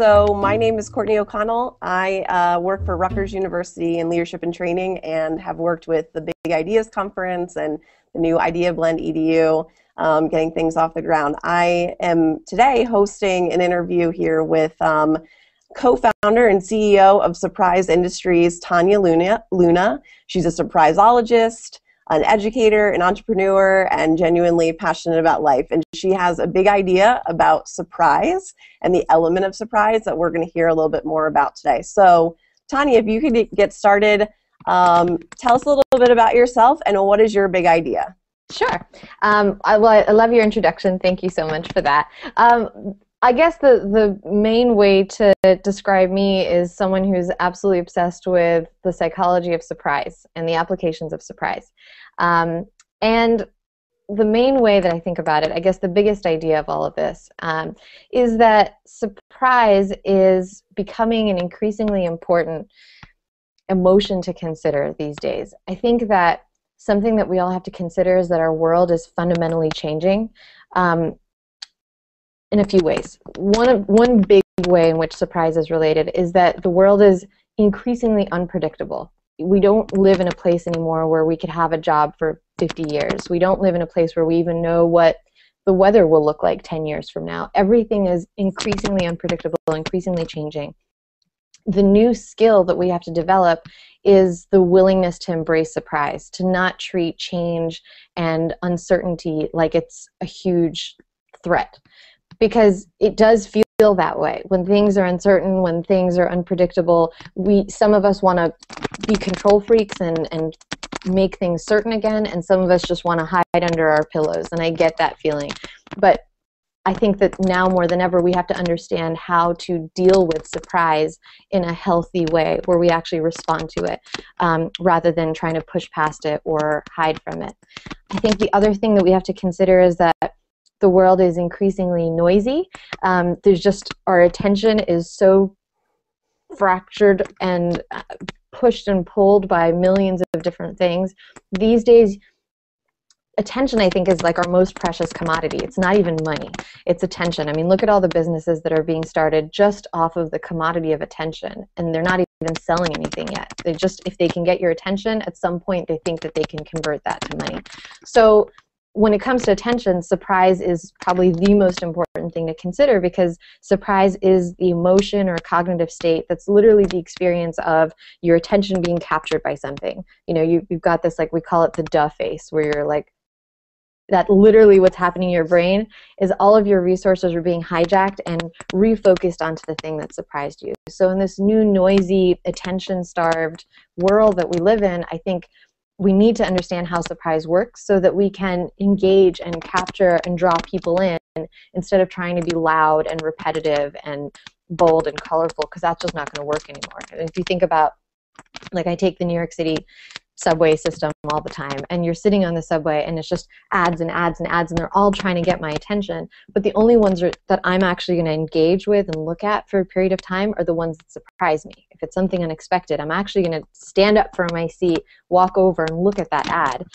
So my name is Courtney O'Connell. I work for Rutgers University in Leadership and Training and have worked with the Big Ideas Conference and the new Idea Blend EDU, getting things off the ground. I am today hosting an interview here with co-founder and CEO of Surprise Industries, Tania Luna. She's a surprisologist, an educator, an entrepreneur, and genuinely passionate about life. And she has a big idea about surprise and the element of surprise that we're going to hear a little bit more about today. So, Tania, if you could get started, tell us a little bit about yourself and what is your big idea? Sure. I love your introduction. Thank you so much for that. I guess the main way to describe me is someone who's absolutely obsessed with the psychology of surprise and the applications of surprise. And the main way that I think about it, I guess the biggest idea of all of this, is that surprise is becoming an increasingly important emotion to consider these days. I think that something that we all have to consider is that our world is fundamentally changing. In a few ways. One big way in which surprise is related is that the world is increasingly unpredictable. We don't live in a place anymore where we could have a job for 50 years. We don't live in a place where we even know what the weather will look like 10 years from now. Everything is increasingly unpredictable, increasingly changing. The new skill that we have to develop is the willingness to embrace surprise, to not treat change and uncertainty like it's a huge threat. Because it does feel that way. When things are uncertain, when things are unpredictable, some of us want to be control freaks and make things certain again, and some of us just want to hide under our pillows, and I get that feeling. But I think that now more than ever we have to understand how to deal with surprise in a healthy way where we actually respond to it rather than trying to push past it or hide from it. I think the other thing that we have to consider is that the world is increasingly noisy. Our attention is so fractured and pushed and pulled by millions of different things. These days, attention, I think, is like our most precious commodity. It's not even money. It's attention. I mean, look at all the businesses that are being started just off of the commodity of attention, and they're not even selling anything yet. If they can get your attention, at some point they think that they can convert that to money. So when it comes to attention, surprise is probably the most important thing to consider, because surprise is the emotion or cognitive state that's literally the experience of your attention being captured by something. You know, you've got this, like, we call it the duh face, where you're like, that literally what's happening in your brain is all of your resources are being hijacked and refocused onto the thing that surprised you. So in this new noisy, attention-starved world that we live in, I think we need to understand how surprise works so that we can engage and capture and draw people in instead of trying to be loud and repetitive and bold and colorful, because that's just not going to work anymore. And if you think about, like, I take the New York City subway system all the time, and you're sitting on the subway and it's just ads and ads and ads, and they're all trying to get my attention, but the only ones that I'm actually going to engage with and look at for a period of time are the ones that surprise me. If it's something unexpected, I'm actually going to stand up from my seat, walk over and look at that ad.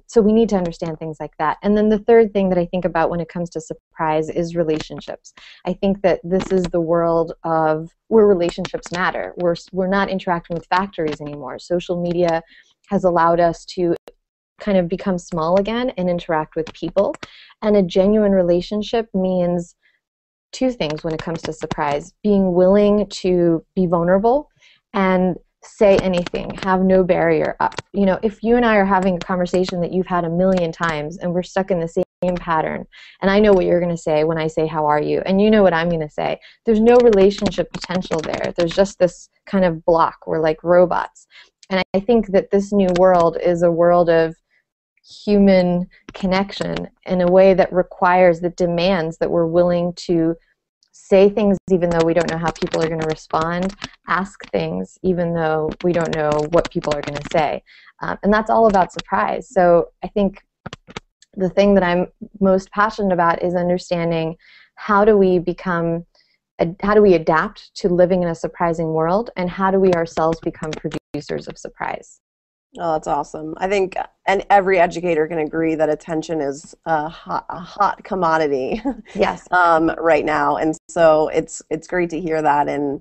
So we need to understand things like that. And then the third thing that I think about when it comes to surprise is relationships. I think that this is the world of where relationships matter. We're not interacting with factories anymore. Social media has allowed us to kind of become small again and interact with people. And a genuine relationship means two things when it comes to surprise: being willing to be vulnerable and say anything, have no barrier up. You know, if you and I are having a conversation that you've had a million times and we're stuck in the same pattern, and I know what you're going to say when I say, how are you? And you know what I'm going to say. There's no relationship potential there. There's just this kind of block. We're like robots. And I think that this new world is a world of human connection in a way that requires, that demands that we're willing to say things even though we don't know how people are going to respond, ask things even though we don't know what people are going to say. And that's all about surprise. So I think the thing that I'm most passionate about is understanding how do we adapt to living in a surprising world, and how do we ourselves become producers of surprise. Oh, that's awesome. I think, and every educator can agree that attention is a hot commodity Yes. right now, and so it's great to hear that. And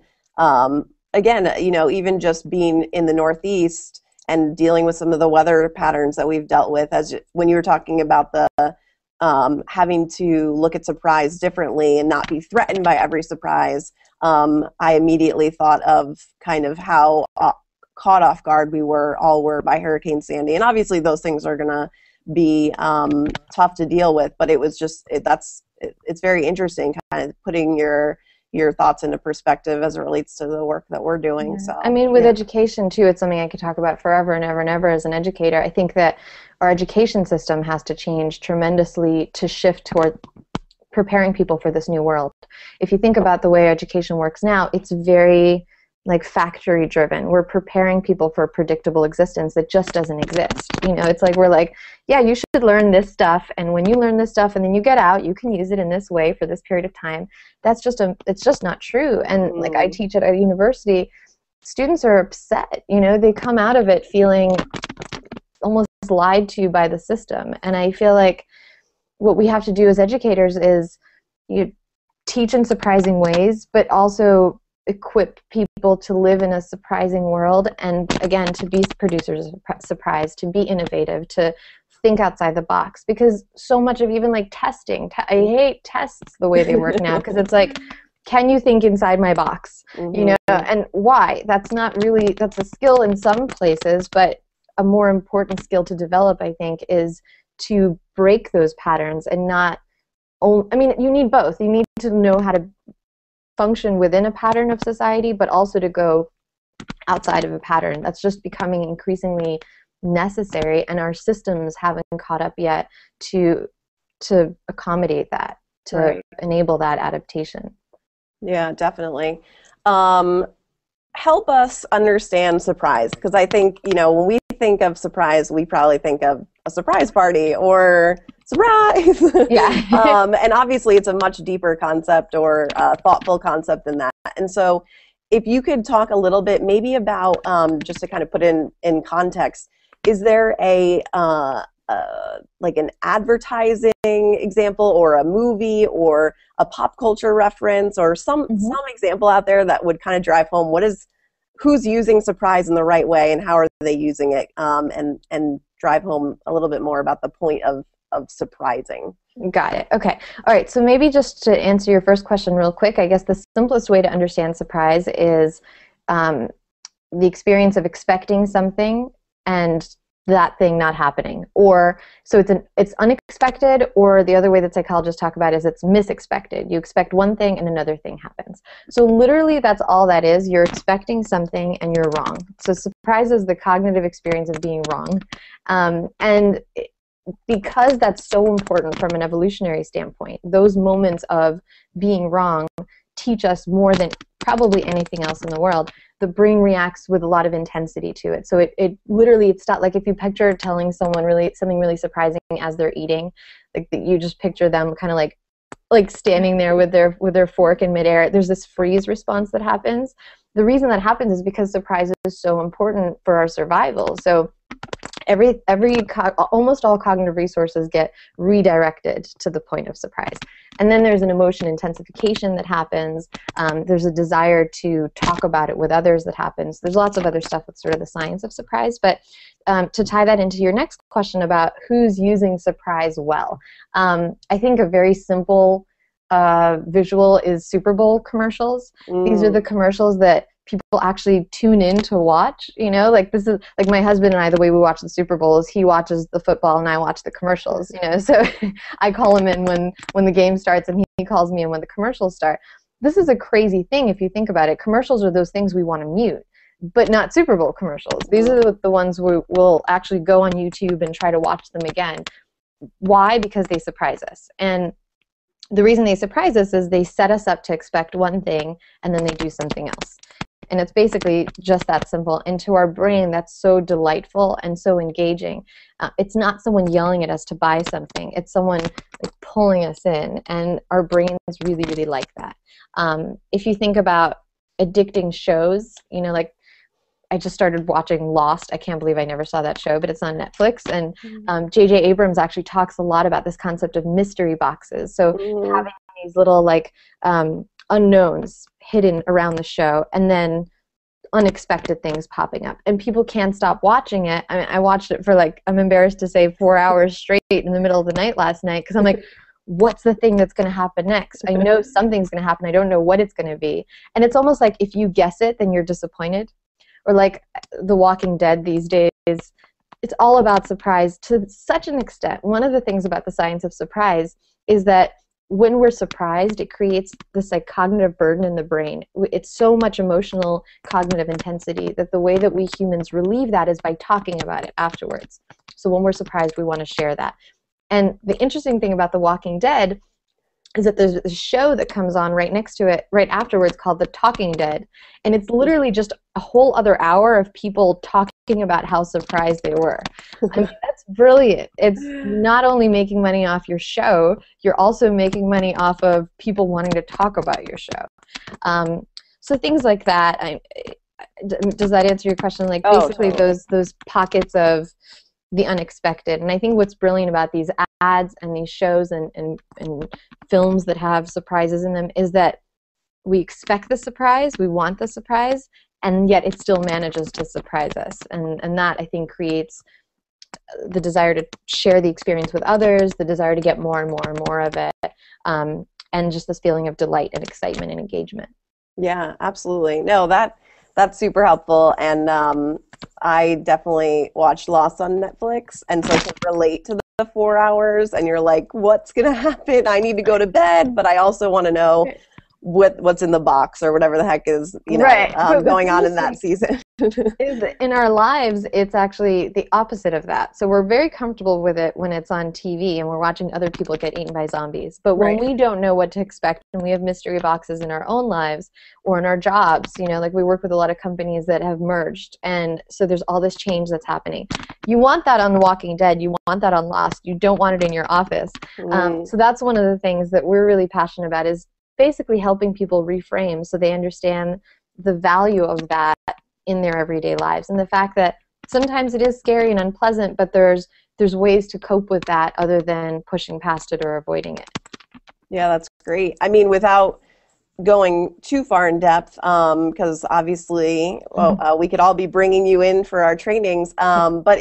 again, even just being in the Northeast and dealing with some of the weather patterns that we've dealt with, as when you were talking about the having to look at surprise differently and not be threatened by every surprise, I immediately thought of kind of how caught off guard we all were by Hurricane Sandy, and obviously those things are gonna be tough to deal with. But it was just it's very interesting, kind of putting your thoughts into perspective as it relates to the work that we're doing. Yeah. So I mean, with education too, it's something I could talk about forever and ever and ever as an educator. I think that our education system has to change tremendously to shift toward preparing people for this new world. If you think about the way education works now, it's very like factory driven. We're preparing people for a predictable existence that just doesn't exist. It's like we're like, yeah, you should learn this stuff, and when you learn this stuff and then you get out, you can use it in this way for this period of time. It's just not true. And like I teach at a university, students are upset. They come out of it feeling almost lied to by the system. And I feel like what we have to do as educators is you teach in surprising ways, but also equip people to live in a surprising world, and again, to be producers of surprise, to be innovative, to think outside the box. Because so much of even like testing, I hate tests the way they work now, because it's like, can you think inside my box? And why? That's a skill in some places, but a more important skill to develop, I think, is to break those patterns and not you need both. You need to know how to function within a pattern of society, but also to go outside of a pattern. That's just becoming increasingly necessary, and our systems haven't caught up yet to accommodate that, to enable that adaptation. Yeah, definitely. Help us understand surprise, because I think, when we think of surprise, we probably think of a surprise party or surprise. Yeah. And obviously it's a much deeper concept or thoughtful concept than that. And so if you could talk a little bit maybe about, just to kind of put in context, is there like an advertising example or a movie or a pop culture reference or some example out there that would kind of drive home who's using surprise in the right way and how are they using it, and drive home a little bit more about the point of surprising? Got it. Okay. All right. So maybe just to answer your first question real quick, I guess the simplest way to understand surprise is the experience of expecting something and that thing not happening. Or so it's unexpected, or the other way that psychologists talk about is it's misexpected. You expect one thing and another thing happens. So literally that's all that is. You're expecting something and you're wrong. So surprise is the cognitive experience of being wrong. And because that's so important from an evolutionary standpoint, those moments of being wrong teach us more than probably anything else in the world. The brain reacts with a lot of intensity to it. So it literally, it's not like if you picture telling someone something really surprising as they're eating, like you just picture them kind of like standing there with their fork in midair. There's this freeze response that happens. The reason that happens is because surprise is so important for our survival. So almost all cognitive resources get redirected to the point of surprise. And then there's an emotion intensification that happens. There's a desire to talk about it with others that happens. There's lots of other stuff with sort of the science of surprise. But to tie that into your next question about who's using surprise well, I think a very simple visual is Super Bowl commercials. These are the commercials that people actually tune in to watch. Like this is like my husband and I, the way we watch the Super Bowl is he watches the football and I watch the commercials. So I call him in when the game starts and he calls me in when the commercials start. This is a crazy thing if you think about it. Commercials are those things we want to mute, but not Super Bowl commercials. These are the ones we will actually go on YouTube and try to watch them again. Why? Because they surprise us. And the reason they surprise us is they set us up to expect one thing and then they do something else. And it's basically just that simple. And to our brain, that's so delightful and so engaging. It's not someone yelling at us to buy something. It's someone like pulling us in. And our brains really, really like that. If you think about addicting shows, like I just started watching Lost. I can't believe I never saw that show, but it's on Netflix. And J.J. Abrams actually talks a lot about this concept of mystery boxes. So having these little like unknowns hidden around the show, and then unexpected things popping up, and people can't stop watching it. I mean, I watched it for like, I'm embarrassed to say, 4 hours straight in the middle of the night last night, because I'm like, what's the thing that's going to happen next? I know something's going to happen. I don't know what it's going to be. And it's almost like if you guess it, then you're disappointed. Or like The Walking Dead these days, it's all about surprise to such an extent. One of the things about the science of surprise is that when we're surprised, it creates this like cognitive burden in the brain. It's so much emotional cognitive intensity that the way that we humans relieve that is by talking about it afterwards. So when we're surprised, we want to share that. And the interesting thing about The Walking Dead is that there's a show that comes on right next to it, right afterwards, called The Talking Dead. And it's literally just a whole other hour of people talking about how surprised they were. I mean, that's brilliant. It's not only making money off your show, you're also making money off of people wanting to talk about your show. So things like that. Does that answer your question? Like basically totally. those pockets of the unexpected. And I think what's brilliant about these ads and these shows and films that have surprises in them is that we expect the surprise, we want the surprise, and yet it still manages to surprise us. And that, I think, creates the desire to share the experience with others, the desire to get more and more and more of it, and just this feeling of delight and excitement and engagement. Yeah, absolutely. No, that's super helpful. And I definitely watched Lost on Netflix, and so I can relate to the 4 hours. And you're like, what's gonna happen? I need to go to bed, but I also want to know what's in the box or whatever the heck is going on in that season. Is in our lives, it's actually the opposite of that. So we're very comfortable with it when it's on TV and we're watching other people get eaten by zombies. But when we don't know what to expect and we have mystery boxes in our own lives or in our jobs, like we work with a lot of companies that have merged, and so there's all this change that's happening. You want that on The Walking Dead. You want that on Lost. You don't want it in your office. So that's one of the things that we're really passionate about, is basically helping people reframe so they understand the value of that in their everyday lives, and the fact that sometimes it is scary and unpleasant, but there's ways to cope with that other than pushing past it or avoiding it. Yeah, that's great. I mean, without going too far in depth, because obviously we could all be bringing you in for our trainings, but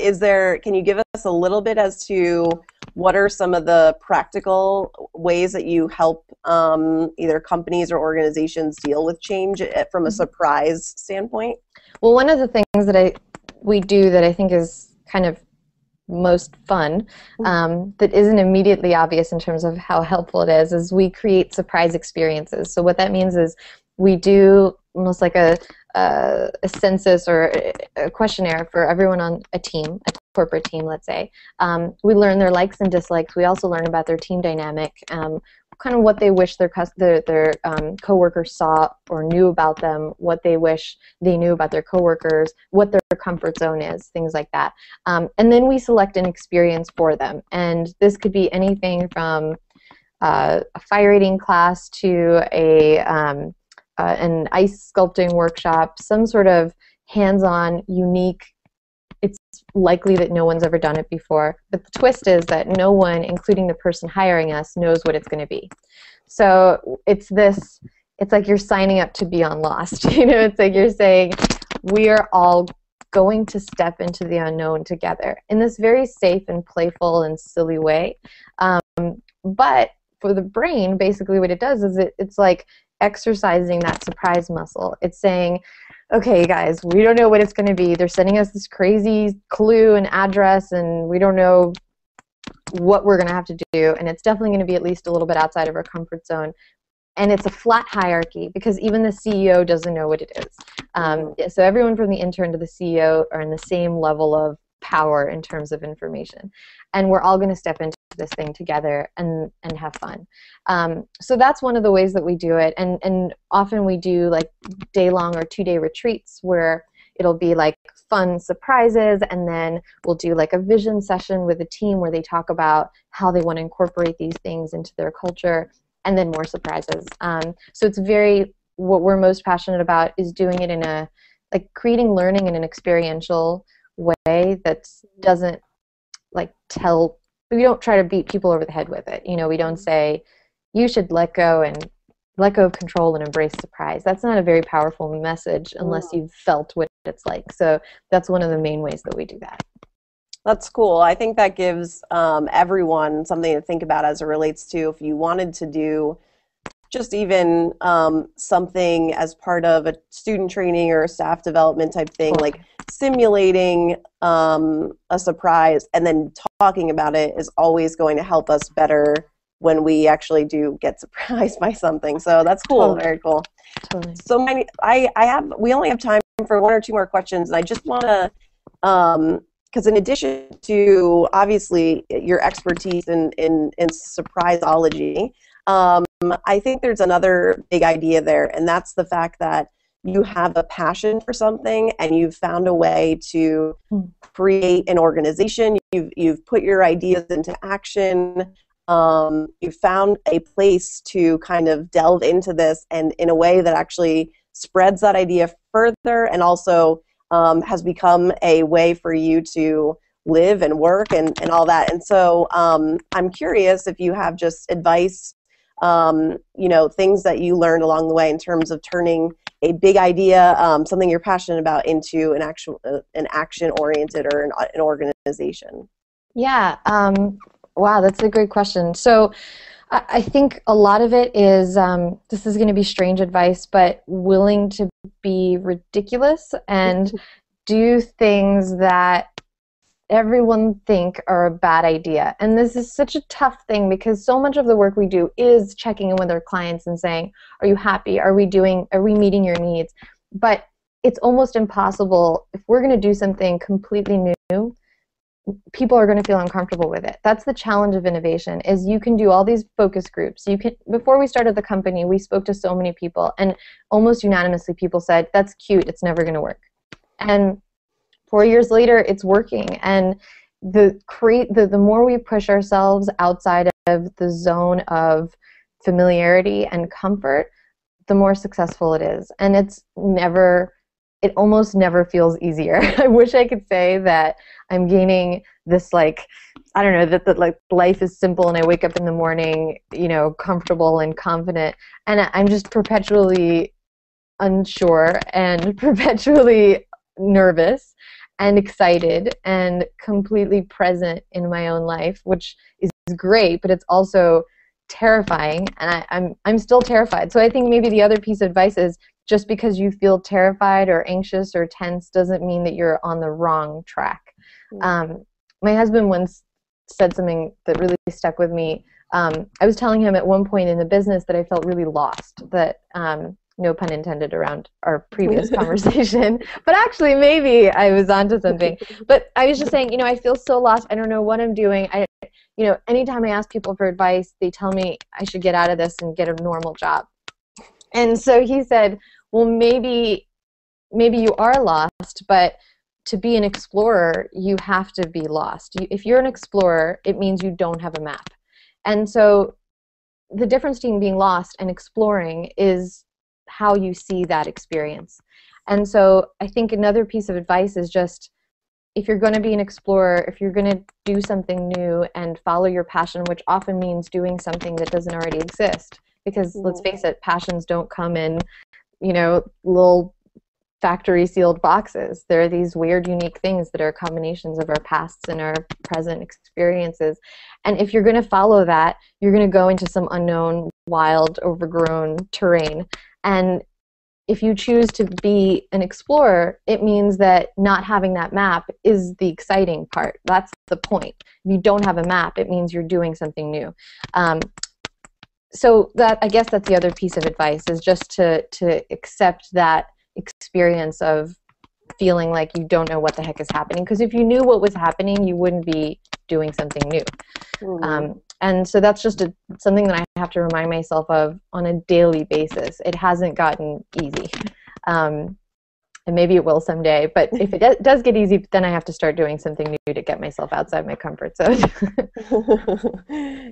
can you give us a little bit as to what are some of the practical ways that you help either companies or organizations deal with change from a surprise standpoint? Well, one of the things that we do that I think is kind of most fun, that isn't immediately obvious in terms of how helpful it is we create surprise experiences. So what that means is we do almost like a census or a questionnaire for everyone on a team, a corporate team, let's say. We learn their likes and dislikes. We also learn about their team dynamic, kind of what they wish their coworkers saw or knew about them, what they wish they knew about their coworkers, what their comfort zone is, things like that. And then we select an experience for them. And this could be anything from a fire eating class to an ice sculpting workshop, some sort of hands-on, unique. It's likely that no one's ever done it before, but the twist is that no one, including the person hiring us, knows what it's going to be. So it's like you're signing up to be on Lost. It's like you're saying, we are all going to step into the unknown together in this very safe and playful and silly way. But for the brain, basically what it does is it's like exercising that surprise muscle. It's saying, okay, guys, we don't know what it's going to be. They're sending us this crazy clue and address, and we don't know what we're going to have to do, and it's definitely going to be at least a little bit outside of our comfort zone. And it's a flat hierarchy because even the CEO doesn't know what it is. So everyone from the intern to the CEO are in the same level of power in terms of information. And we're all going to step into this thing together and have fun. So that's one of the ways that we do it. And often we do like day-long or 2-day retreats where it'll be like fun surprises, and then we'll do like a vision session with a team where they talk about how they want to incorporate these things into their culture, and then more surprises. So it's what we're most passionate about is doing it in a like creating learning in an experiential way that doesn't like we don't try to beat people over the head with it. You know, we don't say you should let go of control and embrace surprise. That's not a very powerful message unless you've felt what it's like. So that's one of the main ways that we do that. That's cool. I think that gives everyone something to think about as it relates to if you wanted to do just even something as part of a student training or a staff development type thing, like simulating a surprise and then talking about it is always going to help us better when we actually do get surprised by something. So that's cool. Totally. Very cool. Totally. So we only have time for one or two more questions, and I just want to because in addition to obviously your expertise in surpriseology, I think there's another big idea there, and that's the fact that you have a passion for something and you've found a way to create an organization. You've put your ideas into action. You've found a place to kind of delve into this and in a way that actually spreads that idea further and also has become a way for you to live and work and all that. And so I'm curious if you have just advice, things that you learned along the way in terms of turning a big idea, something you're passionate about, into an action-oriented or an organization. Yeah. Wow, that's a great question. So I think a lot of it is, this is going to be strange advice, but willing to be ridiculous and do things that everyone think are a bad idea. And this is such a tough thing because so much of the work we do is checking in with our clients and saying, are you happy? Are we meeting your needs? But it's almost impossible. If we're going to do something completely new, people are going to feel uncomfortable with it. That's the challenge of innovation, is you can do all these focus groups. Before we started the company, we spoke to so many people, and almost unanimously people said, that's cute, it's never going to work. And 4 years later, it's working. And the more we push ourselves outside of the zone of familiarity and comfort, the more successful it is. And it almost never feels easier. I wish I could say that I'm gaining this, like, I don't know, that like life is simple and I wake up in the morning, comfortable and confident, and I'm just perpetually unsure and perpetually nervous and excited and completely present in my own life, which is great, but it's also terrifying, and I'm still terrified. So I think maybe the other piece of advice is, just because you feel terrified or anxious or tense doesn't mean that you're on the wrong track. My husband once said something that really stuck with me. I was telling him at one point in the business that I felt really lost, that no pun intended around our previous conversation, but actually maybe I was onto something. But I was just saying, I feel so lost. I don't know what I'm doing. Anytime I ask people for advice, they tell me I should get out of this and get a normal job. And so he said, well, maybe you are lost, but to be an explorer, you have to be lost. If you're an explorer, it means you don't have a map. And so the difference between being lost and exploring is how you see that experience. And so I think another piece of advice is just, if you're going to be an explorer, if you're going to do something new and follow your passion, which often means doing something that doesn't already exist, because let's face it, passions don't come in, little factory sealed boxes. There are these weird, unique things that are combinations of our pasts and our present experiences. And if you're going to follow that, you're going to go into some unknown, wild, overgrown terrain. And if you choose to be an explorer, it means that not having that map is the exciting part. That's the point. If you don't have a map, it means you're doing something new. So I guess that's the other piece of advice, is just to accept that experience of feeling like you don't know what the heck is happening. Because if you knew what was happening, you wouldn't be doing something new. Mm-hmm. And so that's just something that I have to remind myself of on a daily basis. It hasn't gotten easy. And maybe it will someday. But if it does get easy, then I have to start doing something new to get myself outside my comfort zone.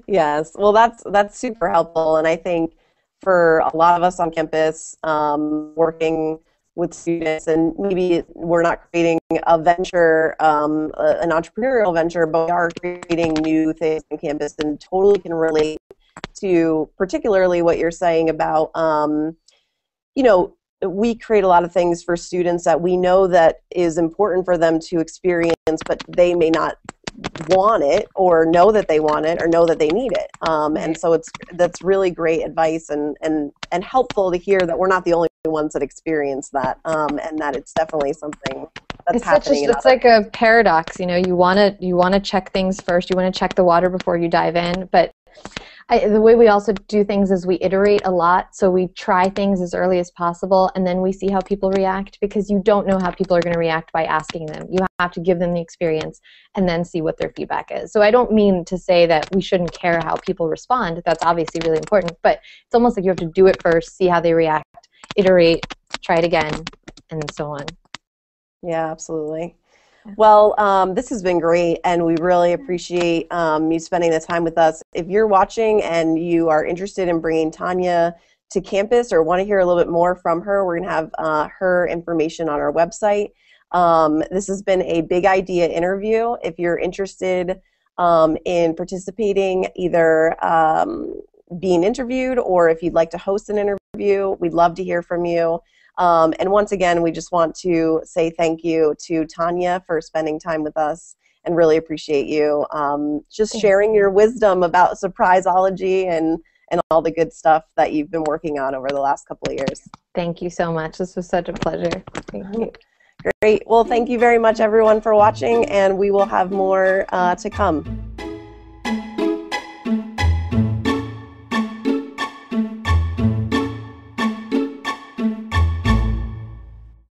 Yes. Well, that's super helpful. And I think for a lot of us on campus, working with students, and maybe we're not creating a venture, an entrepreneurial venture, but we are creating new things on campus, and totally can relate to particularly what you're saying about, you know, we create a lot of things for students that we know that is important for them to experience, but they may not want it or know that they want it or know that they need it. And so that's really great advice and helpful to hear that we're not the only ones that experience that, and that it's definitely something that's happening. It's like a paradox, you know. You want to check things first. You want to check the water before you dive in, but the way we also do things is we iterate a lot, so we try things as early as possible, and then we see how people react, because you don't know how people are going to react by asking them. You have to give them the experience and then see what their feedback is. So I don't mean to say that we shouldn't care how people respond. That's obviously really important, but it's almost like you have to do it first, see how they react, iterate, try it again, and so on. Yeah, absolutely. Well, this has been great, and we really appreciate you spending the time with us. If you're watching and you are interested in bringing Tania to campus or want to hear a little bit more from her, we're going to have her information on our website. This has been a Big Idea interview. If you're interested in participating, either being interviewed or if you'd like to host an interview, we'd love to hear from you. And once again, we just want to say thank you to Tania for spending time with us, and really appreciate you just sharing your wisdom about surpriseology and all the good stuff that you've been working on over the last couple of years. Thank you so much. This was such a pleasure. Thank you. Great. Well, thank you very much, everyone, for watching, and we will have more to come.